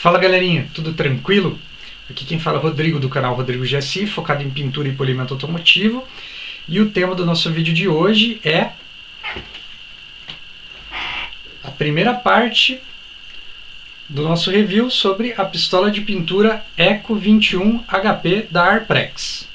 Fala galerinha, tudo tranquilo? Aqui quem fala é o Rodrigo do canal Rodrigo GSI, focado em pintura e polimento automotivo. E o tema do nosso vídeo de hoje é a primeira parte do nosso review sobre a pistola de pintura Eco 21 HP da Arprex.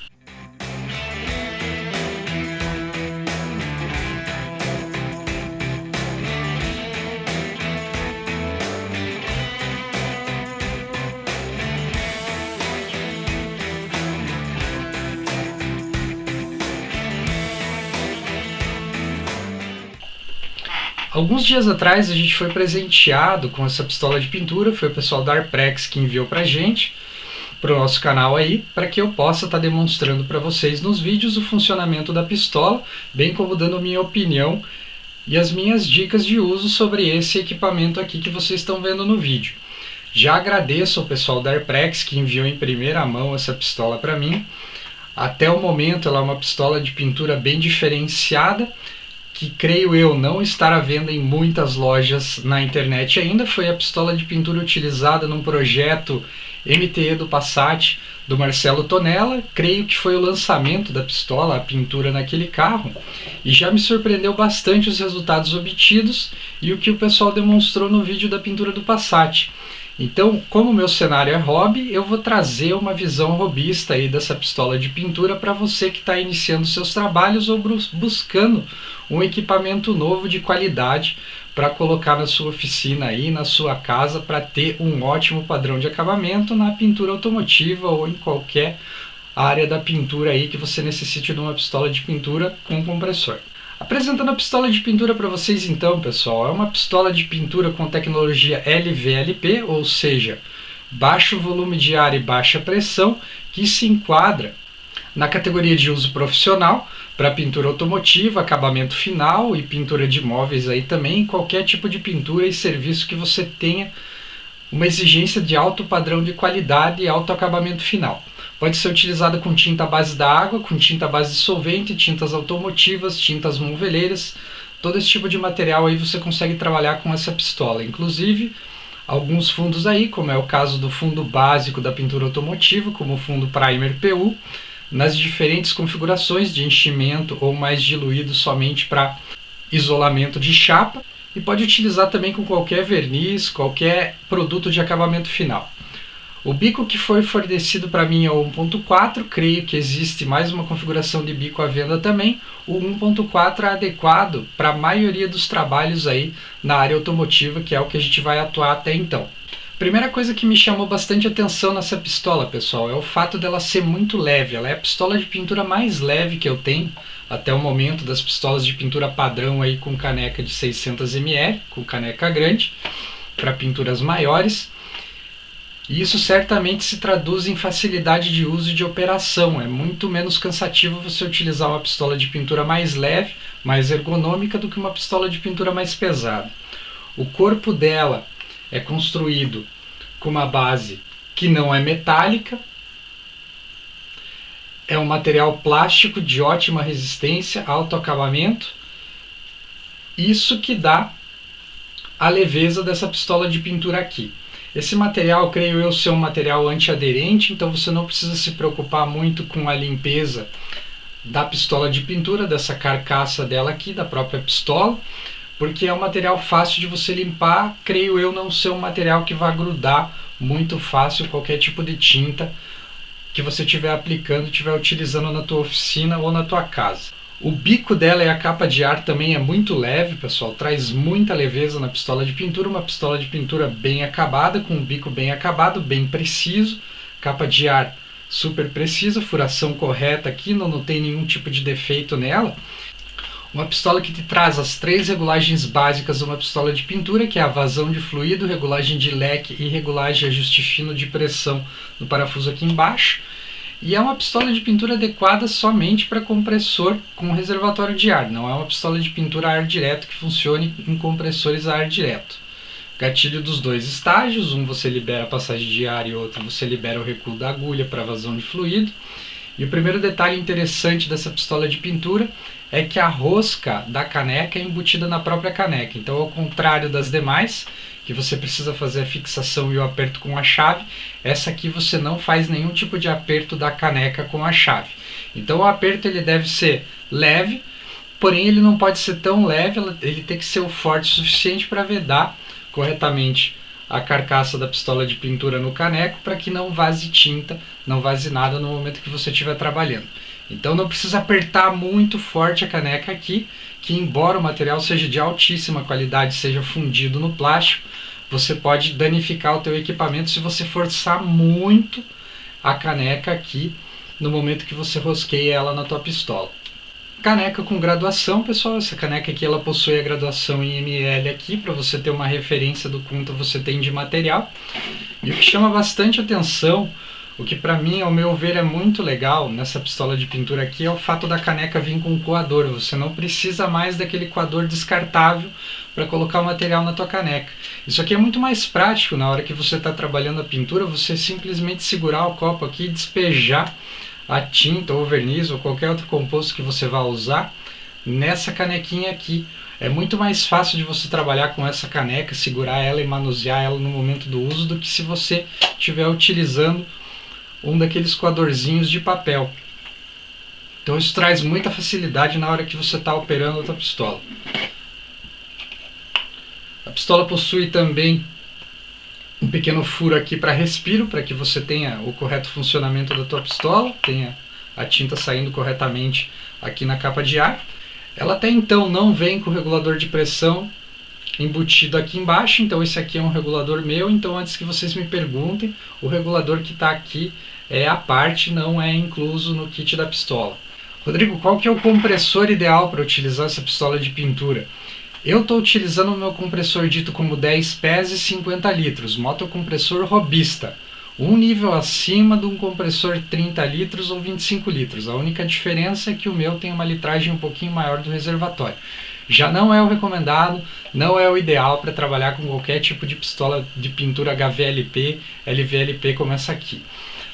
Alguns dias atrás a gente foi presenteado com essa pistola de pintura, foi o pessoal da Arprex que enviou pra gente, pro nosso canal aí, para que eu possa estar demonstrando para vocês nos vídeos o funcionamento da pistola, bem como dando minha opinião e as minhas dicas de uso sobre esse equipamento aqui que vocês estão vendo no vídeo. Já agradeço ao pessoal da Arprex que enviou em primeira mão essa pistola para mim. Até o momento ela é uma pistola de pintura bem diferenciada, que creio eu não estar à venda em muitas lojas na internet ainda. Foi a pistola de pintura utilizada num projeto MTE do Passat do Marcelo Tonella. Creio que foi o lançamento da pistola, a pintura naquele carro, e já me surpreendeu bastante os resultados obtidos e o que o pessoal demonstrou no vídeo da pintura do Passat. Então, como o meu cenário é hobby, eu vou trazer uma visão hobbyista aí dessa pistola de pintura para você que está iniciando seus trabalhos ou buscando um equipamento novo de qualidade para colocar na sua oficina aí, na sua casa, para ter um ótimo padrão de acabamento na pintura automotiva ou em qualquer área da pintura aí que você necessite de uma pistola de pintura com compressor. Apresentando a pistola de pintura para vocês então, pessoal, é uma pistola de pintura com tecnologia LVLP, ou seja, baixo volume de ar e baixa pressão, que se enquadra na categoria de uso profissional para pintura automotiva, acabamento final e pintura de móveis aí também, qualquer tipo de pintura e serviço que você tenha uma exigência de alto padrão de qualidade e alto acabamento final. Pode ser utilizada com tinta à base da água, com tinta à base de solvente, tintas automotivas, tintas moveleiras, todo esse tipo de material aí você consegue trabalhar com essa pistola. Inclusive, alguns fundos aí, como é o caso do fundo básico da pintura automotiva, como o fundo Primer PU, nas diferentes configurações de enchimento ou mais diluído somente para isolamento de chapa, e pode utilizar também com qualquer verniz, qualquer produto de acabamento final. O bico que foi fornecido para mim é o 1.4, creio que existe mais uma configuração de bico à venda também. O 1.4 é adequado para a maioria dos trabalhos aí na área automotiva, que é o que a gente vai atuar até então. Primeira coisa que me chamou bastante atenção nessa pistola, pessoal, é o fato dela ser muito leve. Ela é a pistola de pintura mais leve que eu tenho até o momento das pistolas de pintura padrão aí com caneca de 600 ml, com caneca grande, para pinturas maiores. E isso certamente se traduz em facilidade de uso e de operação. É muito menos cansativo você utilizar uma pistola de pintura mais leve, mais ergonômica, do que uma pistola de pintura mais pesada. O corpo dela é construído com uma base que não é metálica, é um material plástico de ótima resistência, alto acabamento. Isso que dá a leveza dessa pistola de pintura aqui. Esse material, creio eu, ser um material antiaderente, então você não precisa se preocupar muito com a limpeza da pistola de pintura, dessa carcaça dela aqui, da própria pistola, porque é um material fácil de você limpar, creio eu não ser um material que vai grudar muito fácil qualquer tipo de tinta que você estiver aplicando, estiver utilizando na tua oficina ou na tua casa. O bico dela e a capa de ar também é muito leve, pessoal, traz muita leveza na pistola de pintura, uma pistola de pintura bem acabada, com um bico bem acabado, bem preciso, capa de ar super precisa, furação correta aqui, não tem nenhum tipo de defeito nela. Uma pistola que te traz as 3 regulagens básicas de uma pistola de pintura, que é a vazão de fluido, regulagem de leque e regulagem de ajuste fino de pressão no parafuso aqui embaixo. E é uma pistola de pintura adequada somente para compressor com reservatório de ar. Não é uma pistola de pintura a ar direto que funcione em compressores a ar direto. Gatilho dos 2 estágios, um você libera a passagem de ar e outro você libera o recuo da agulha para vazão de fluido. E o primeiro detalhe interessante dessa pistola de pintura é que a rosca da caneca é embutida na própria caneca. Então, ao contrário das demais, que você precisa fazer a fixação e o aperto com a chave. Essa aqui você não faz nenhum tipo de aperto da caneca com a chave. Então o aperto ele deve ser leve, porém ele não pode ser tão leve, ele tem que ser o forte o suficiente para vedar corretamente a carcaça da pistola de pintura no caneco, para que não vaze tinta, não vaze nada no momento que você estiver trabalhando. Então não precisa apertar muito forte a caneca aqui, que embora o material seja de altíssima qualidade, seja fundido no plástico, você pode danificar o teu equipamento se você forçar muito a caneca aqui no momento que você rosqueia ela na tua pistola. Caneca com graduação, pessoal, essa caneca aqui ela possui a graduação em ml aqui, para você ter uma referência do quanto você tem de material. E o que chama bastante atenção, o que para mim, ao meu ver, é muito legal nessa pistola de pintura aqui, é o fato da caneca vir com um coador. Você não precisa mais daquele coador descartável para colocar o material na tua caneca. Isso aqui é muito mais prático na hora que você está trabalhando a pintura, você simplesmente segurar o copo aqui e despejar a tinta ou verniz ou qualquer outro composto que você vá usar nessa canequinha aqui. É muito mais fácil de você trabalhar com essa caneca, segurar ela e manusear ela no momento do uso, do que se você estiver utilizando um daqueles coadorzinhos de papel. Então isso traz muita facilidade na hora que você está operando a tua pistola. A pistola possui também um pequeno furo aqui para respiro, para que você tenha o correto funcionamento da tua pistola, tenha a tinta saindo corretamente aqui na capa de ar. Ela até então não vem com o regulador de pressão embutido aqui embaixo, então esse aqui é um regulador meu. Então antes que vocês me perguntem, o regulador que está aqui é à parte, não é incluso no kit da pistola. Rodrigo, qual que é o compressor ideal para utilizar essa pistola de pintura? Eu estou utilizando o meu compressor dito como 10 pés e 50 litros, motocompressor Robista, um nível acima de um compressor 30 litros ou 25 litros. A única diferença é que o meu tem uma litragem um pouquinho maior do reservatório. Já não é o recomendado, não é o ideal para trabalhar com qualquer tipo de pistola de pintura HVLP, LVLP como essa aqui.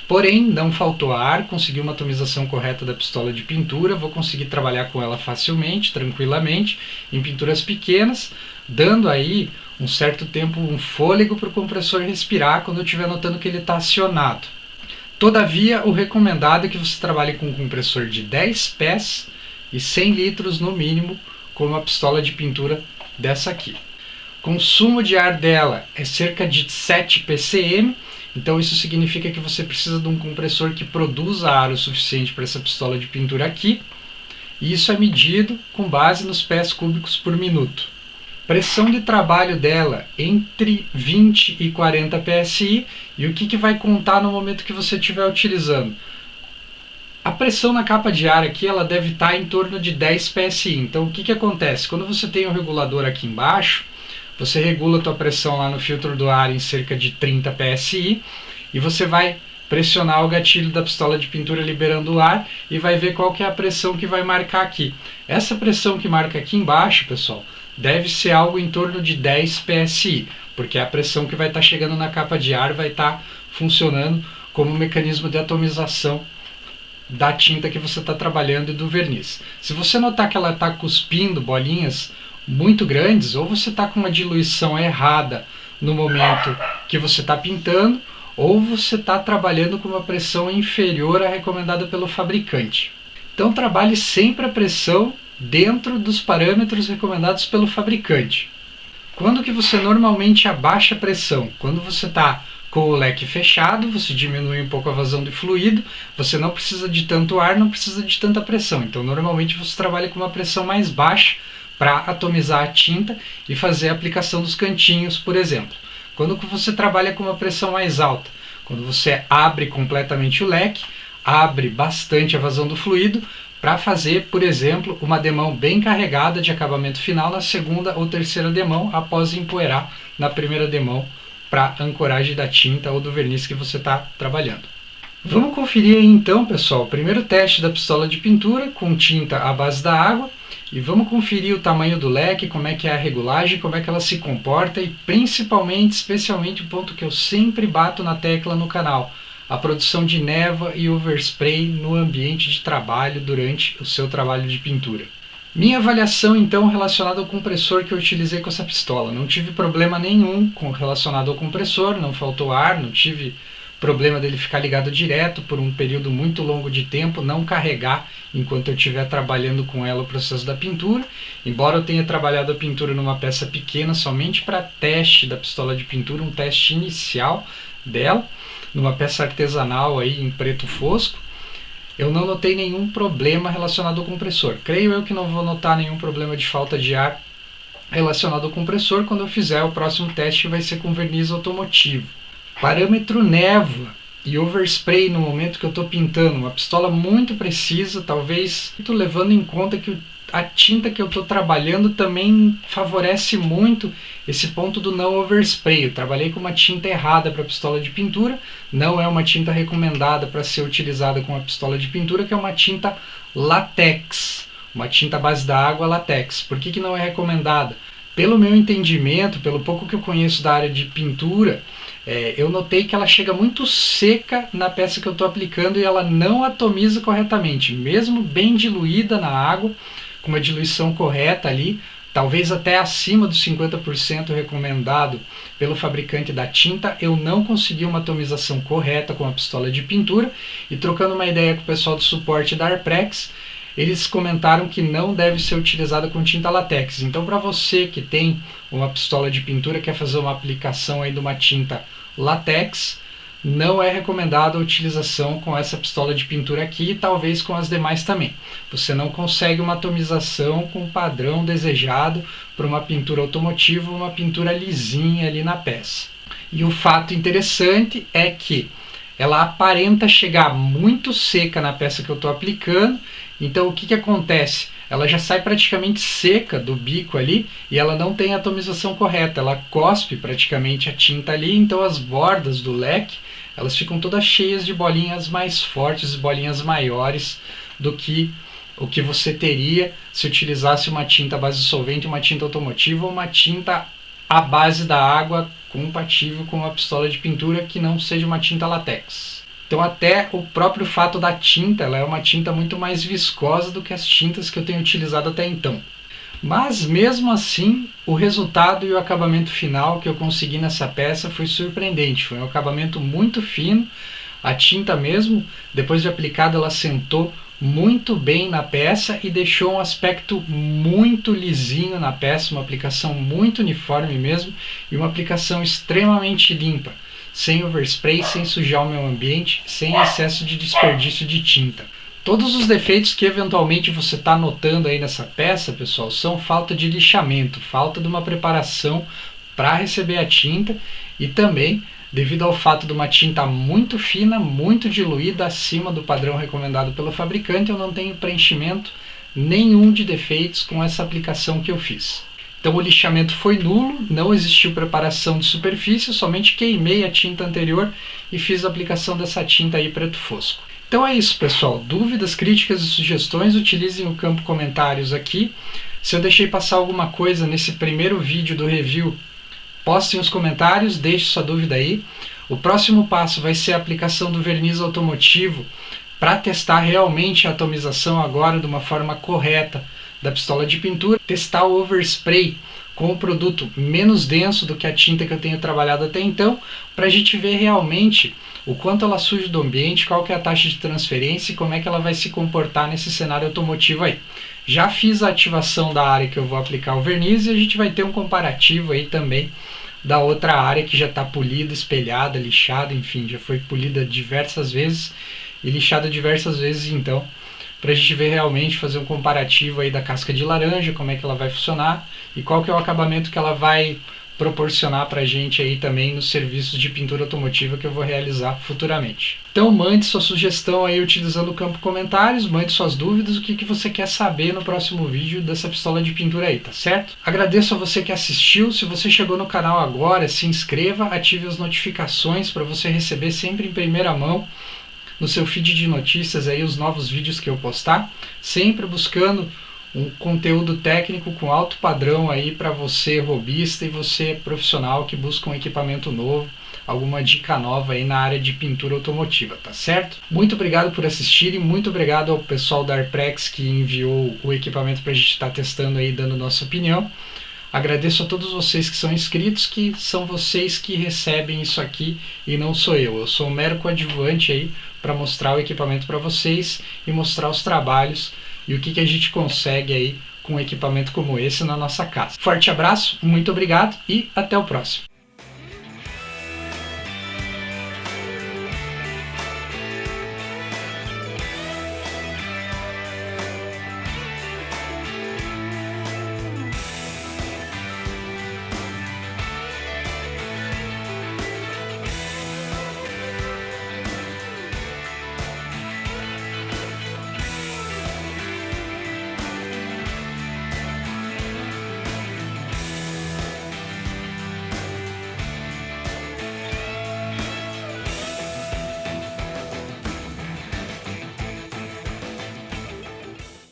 Porém, não faltou ar, consegui uma atomização correta da pistola de pintura, vou conseguir trabalhar com ela facilmente, tranquilamente, em pinturas pequenas, dando aí um certo tempo, um fôlego para o compressor respirar quando eu estiver notando que ele está acionado. Todavia, o recomendado é que você trabalhe com um compressor de 10 pés e 100 litros no mínimo, com uma pistola de pintura dessa aqui. Consumo de ar dela é cerca de 7 ppm, então isso significa que você precisa de um compressor que produza ar o suficiente para essa pistola de pintura aqui, e isso é medido com base nos pés cúbicos por minuto. Pressão de trabalho dela entre 20 e 40 psi, e o que vai contar no momento que você estiver utilizando? A pressão na capa de ar aqui ela deve estar em torno de 10 psi, então o que acontece? Quando você tem o regulador aqui embaixo, você regula a tua pressão lá no filtro do ar em cerca de 30 psi e você vai pressionar o gatilho da pistola de pintura liberando o ar e vai ver qual que é a pressão que vai marcar aqui. Essa pressão que marca aqui embaixo, pessoal, deve ser algo em torno de 10 psi, porque é a pressão que vai estar chegando na capa de ar vai estar funcionando como um mecanismo de atomização da tinta que você está trabalhando e do verniz. Se você notar que ela está cuspindo bolinhas muito grandes, ou você está com uma diluição errada no momento que você está pintando, ou você está trabalhando com uma pressão inferior à recomendada pelo fabricante. Então trabalhe sempre a pressão dentro dos parâmetros recomendados pelo fabricante. Quando que você normalmente abaixa a pressão? Quando você está com o leque fechado, você diminui um pouco a vazão de fluido, você não precisa de tanto ar, não precisa de tanta pressão. Então normalmente você trabalha com uma pressão mais baixa para atomizar a tinta e fazer a aplicação dos cantinhos, por exemplo. Quando você trabalha com uma pressão mais alta, quando você abre completamente o leque, abre bastante a vazão do fluido, para fazer, por exemplo, uma demão bem carregada de acabamento final na segunda ou terceira demão, após empoeirar na primeira demão, para ancoragem da tinta ou do verniz que você está trabalhando. Vamos conferir aí então, pessoal, o primeiro teste da pistola de pintura com tinta à base da água. E vamos conferir o tamanho do leque, como é que é a regulagem, como é que ela se comporta e principalmente, especialmente o ponto que eu sempre bato na tecla no canal, a produção de névoa e overspray no ambiente de trabalho durante o seu trabalho de pintura. Minha avaliação então relacionada ao compressor que eu utilizei com essa pistola. Não tive problema nenhum relacionado ao compressor, não faltou ar, não tive problema dele ficar ligado direto por um período muito longo de tempo, não carregar enquanto eu estiver trabalhando com ela o processo da pintura. Embora eu tenha trabalhado a pintura numa peça pequena somente para teste da pistola de pintura, um teste inicial dela, numa peça artesanal aí em preto fosco, eu não notei nenhum problema relacionado ao compressor. Creio eu que não vou notar nenhum problema de falta de ar relacionado ao compressor quando eu fizer o próximo teste, que vai ser com verniz automotivo. Parâmetro névoa e overspray no momento que eu estou pintando, uma pistola muito precisa, talvez estou levando em conta que a tinta que eu estou trabalhando também favorece muito esse ponto do não overspray. Eu trabalhei com uma tinta errada para pistola de pintura, não é uma tinta recomendada para ser utilizada com a pistola de pintura, que é uma tinta látex, uma tinta à base da água látex. Por que não é recomendada? Pelo meu entendimento, pelo pouco que eu conheço da área de pintura, eu notei que ela chega muito seca na peça que eu estou aplicando e ela não atomiza corretamente, mesmo bem diluída na água, com uma diluição correta ali, talvez até acima dos 50% recomendado pelo fabricante da tinta, eu não consegui uma atomização correta com a pistola de pintura. E trocando uma ideia com o pessoal do suporte da Arprex, eles comentaram que não deve ser utilizada com tinta látex. Então, para você que tem uma pistola de pintura, quer fazer uma aplicação aí de uma tinta látex, não é recomendada a utilização com essa pistola de pintura aqui e talvez com as demais também. Você não consegue uma atomização com o padrão desejado para uma pintura automotiva, uma pintura lisinha ali na peça. E o fato interessante é que ela aparenta chegar muito seca na peça que eu estou aplicando. Então o que acontece? Ela já sai praticamente seca do bico ali e ela não tem a atomização correta, ela cospe praticamente a tinta ali, então as bordas do leque elas ficam todas cheias de bolinhas mais fortes, bolinhas maiores do que o que você teria se utilizasse uma tinta à base de solvente, uma tinta automotiva ou uma tinta à base da água compatível com uma pistola de pintura que não seja uma tinta látex. Então até o próprio fato da tinta, ela é uma tinta muito mais viscosa do que as tintas que eu tenho utilizado até então. Mas mesmo assim, o resultado e o acabamento final que eu consegui nessa peça foi surpreendente. Foi um acabamento muito fino, a tinta mesmo, depois de aplicada, ela sentou muito bem na peça e deixou um aspecto muito lisinho na peça, uma aplicação muito uniforme mesmo e uma aplicação extremamente limpa, sem overspray, sem sujar o meio ambiente, sem excesso de desperdício de tinta. Todos os defeitos que eventualmente você está notando aí nessa peça, pessoal, são falta de lixamento, falta de uma preparação para receber a tinta e também devido ao fato de uma tinta muito fina, muito diluída, acima do padrão recomendado pelo fabricante, eu não tenho preenchimento nenhum de defeitos com essa aplicação que eu fiz. Então o lixamento foi nulo, não existiu preparação de superfície, somente queimei a tinta anterior e fiz a aplicação dessa tinta aí preto fosco. Então é isso, pessoal. Dúvidas, críticas e sugestões, utilizem o campo comentários aqui. Se eu deixei passar alguma coisa nesse primeiro vídeo do review, postem os comentários, deixe sua dúvida aí. O próximo passo vai ser a aplicação do verniz automotivo para testar realmente a atomização agora de uma forma correta da pistola de pintura, testar o overspray com o produto menos denso do que a tinta que eu tenho trabalhado até então, para a gente ver realmente o quanto ela suja do ambiente, qual que é a taxa de transferência e como é que ela vai se comportar nesse cenário automotivo aí. Já fiz a ativação da área que eu vou aplicar o verniz e a gente vai ter um comparativo aí também da outra área que já está polida, espelhada, lixada, enfim, já foi polida diversas vezes e lixada diversas vezes então, para a gente ver realmente, fazer um comparativo aí da casca de laranja, como é que ela vai funcionar e qual que é o acabamento que ela vai proporcionar para a gente aí também nos serviços de pintura automotiva que eu vou realizar futuramente. Então mande sua sugestão aí utilizando o campo comentários, mande suas dúvidas, o que você quer saber no próximo vídeo dessa pistola de pintura aí, tá certo? Agradeço a você que assistiu, se você chegou no canal agora, se inscreva, ative as notificações para você receber sempre em primeira mão no seu feed de notícias aí os novos vídeos que eu postar, sempre buscando um conteúdo técnico com alto padrão aí para você hobbyista e você profissional que busca um equipamento novo alguma dica nova aí na área de pintura automotiva, tá certo? Muito obrigado por assistirem, muito obrigado ao pessoal da Arprex que enviou o equipamento para a gente estar testando aí, dando nossa opinião. Agradeço a todos vocês que são inscritos, que são vocês que recebem isso aqui e não sou eu. Eu sou um mero coadjuvante aí para mostrar o equipamento para vocês e mostrar os trabalhos e o que a gente consegue aí com um equipamento como esse na nossa casa. Forte abraço, muito obrigado e até o próximo.